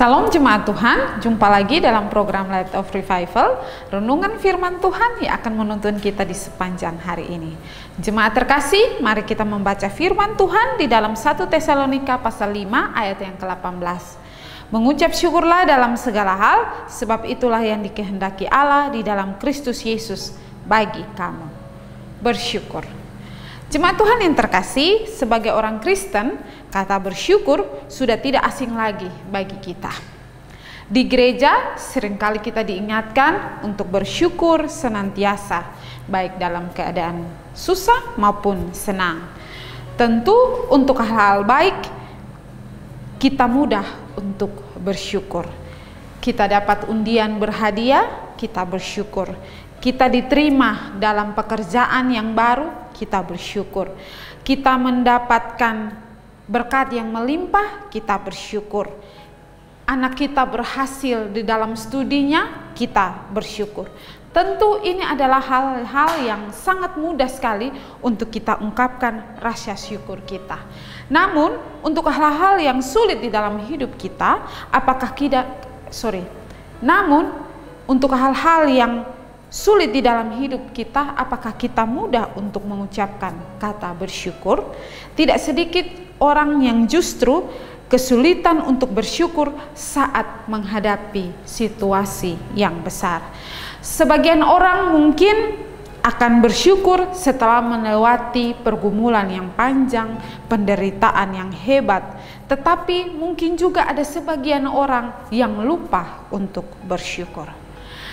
Salam jemaat Tuhan, jumpa lagi dalam program Light of Revival, renungan firman Tuhan yang akan menuntun kita di sepanjang hari ini. Jemaat terkasih, mari kita membaca firman Tuhan di dalam 1 Tesalonika pasal 5 ayat yang ke-18. Mengucap syukurlah dalam segala hal, sebab itulah yang dikehendaki Allah di dalam Kristus Yesus bagi kamu. Bersyukur. Jemaat Tuhan yang terkasih, sebagai orang Kristen, kata bersyukur sudah tidak asing lagi bagi kita. Di gereja seringkali kita diingatkan untuk bersyukur senantiasa, baik dalam keadaan susah maupun senang. Tentu untuk hal-hal baik kita mudah untuk bersyukur. Kita dapat undian berhadiah, kita bersyukur. Kita diterima dalam pekerjaan yang baru, kita bersyukur. Kita mendapatkan berkat yang melimpah, kita bersyukur. Anak kita berhasil di dalam studinya, kita bersyukur. Tentu ini adalah hal-hal yang sangat mudah sekali untuk kita ungkapkan rasa syukur kita. Namun, untuk hal-hal yang sulit di dalam hidup kita, untuk hal-hal yang sulit di dalam hidup kita, apakah kita mudah untuk mengucapkan kata bersyukur? Tidak sedikit orang yang justru kesulitan untuk bersyukur saat menghadapi situasi yang besar. Sebagian orang mungkin akan bersyukur setelah melewati pergumulan yang panjang, penderitaan yang hebat. Tetapi mungkin juga ada sebagian orang yang lupa untuk bersyukur.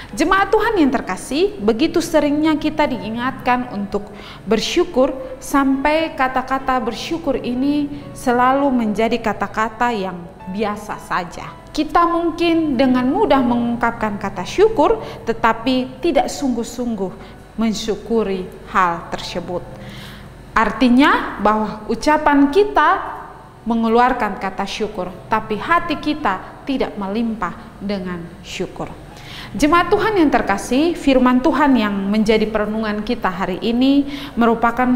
Jemaat Tuhan yang terkasih, begitu seringnya kita diingatkan untuk bersyukur sampai kata-kata bersyukur ini selalu menjadi kata-kata yang biasa saja. Kita mungkin dengan mudah mengungkapkan kata syukur, tetapi tidak sungguh-sungguh mensyukuri hal tersebut. Artinya bahwa ucapan kita mengeluarkan kata syukur, tapi hati kita tidak melimpah dengan syukur. Jemaat Tuhan yang terkasih, firman Tuhan yang menjadi perenungan kita hari ini merupakan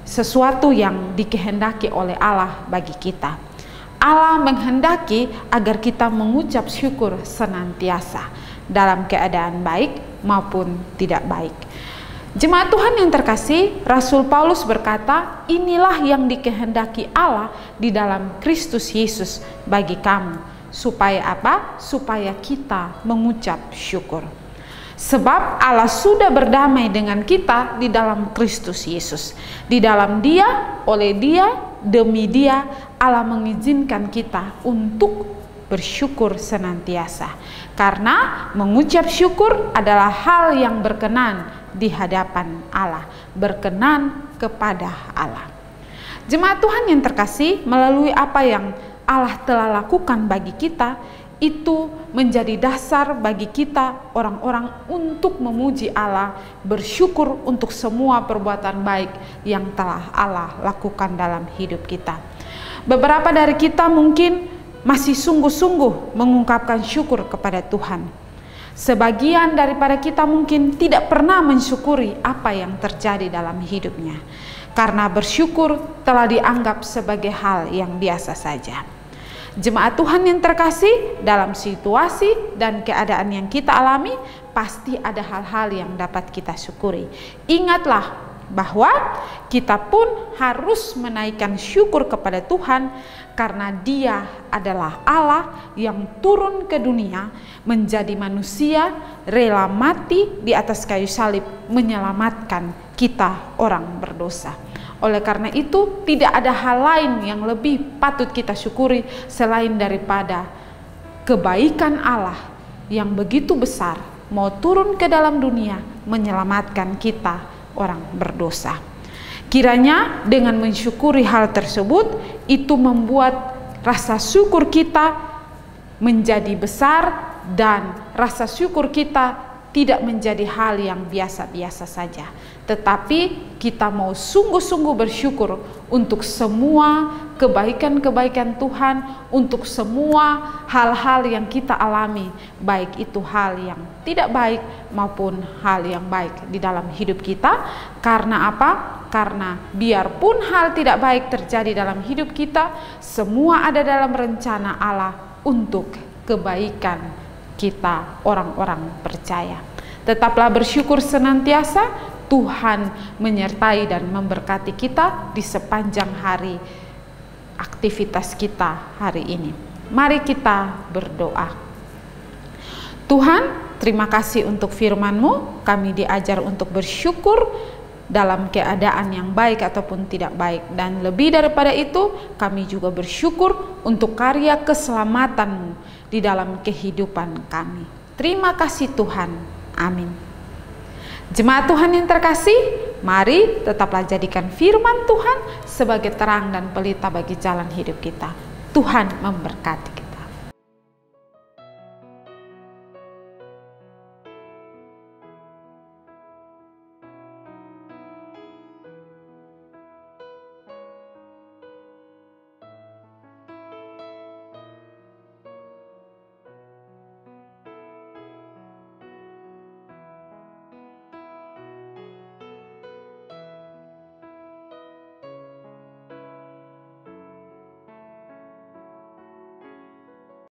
sesuatu yang dikehendaki oleh Allah bagi kita. Allah menghendaki agar kita mengucap syukur senantiasa dalam keadaan baik maupun tidak baik. Jemaat Tuhan yang terkasih, Rasul Paulus berkata, inilah yang dikehendaki Allah di dalam Kristus Yesus bagi kamu. Supaya apa? Supaya kita mengucap syukur. Sebab Allah sudah berdamai dengan kita di dalam Kristus Yesus. Di dalam Dia, oleh Dia, demi Dia, Allah mengizinkan kita untuk bersyukur senantiasa. Karena mengucap syukur adalah hal yang berkenan di hadapan Allah, berkenan kepada Allah. Jemaat Tuhan yang terkasih, melalui apa yang Allah telah lakukan bagi kita, itu menjadi dasar bagi kita orang-orang untuk memuji Allah, bersyukur untuk semua perbuatan baik yang telah Allah lakukan dalam hidup kita. Beberapa dari kita mungkin masih sungguh-sungguh mengungkapkan syukur kepada Tuhan. Sebagian daripada kita mungkin tidak pernah mensyukuri apa yang terjadi dalam hidupnya, karena bersyukur telah dianggap sebagai hal yang biasa saja. Jemaat Tuhan yang terkasih, dalam situasi dan keadaan yang kita alami, pasti ada hal-hal yang dapat kita syukuri. Ingatlah bahwa kita pun harus menaikkan syukur kepada Tuhan, karena Dia adalah Allah yang turun ke dunia menjadi manusia, rela mati di atas kayu salib menyelamatkan kita orang berdosa. Oleh karena itu, tidak ada hal lain yang lebih patut kita syukuri selain daripada kebaikan Allah yang begitu besar mau turun ke dalam dunia menyelamatkan kita orang berdosa. Kiranya dengan mensyukuri hal tersebut, itu membuat rasa syukur kita menjadi besar dan rasa syukur kita tidak menjadi hal yang biasa-biasa saja. Tetapi kita mau sungguh-sungguh bersyukur untuk semua kebaikan-kebaikan Tuhan, untuk semua hal-hal yang kita alami, baik itu hal yang tidak baik maupun hal yang baik di dalam hidup kita. Karena apa? Karena biarpun hal tidak baik terjadi dalam hidup kita, semua ada dalam rencana Allah untuk kebaikan kita orang-orang percaya. Tetaplah bersyukur senantiasa. Tuhan menyertai dan memberkati kita di sepanjang hari aktivitas kita hari ini. Mari kita berdoa. Tuhan, terima kasih untuk firman-Mu. Kami diajar untuk bersyukur dalam keadaan yang baik ataupun tidak baik. Dan lebih daripada itu, kami juga bersyukur untuk karya keselamatan-Mu di dalam kehidupan kami. Terima kasih Tuhan. Amin. Jemaat Tuhan yang terkasih, mari tetaplah jadikan firman Tuhan sebagai terang dan pelita bagi jalan hidup kita. Tuhan memberkati kita.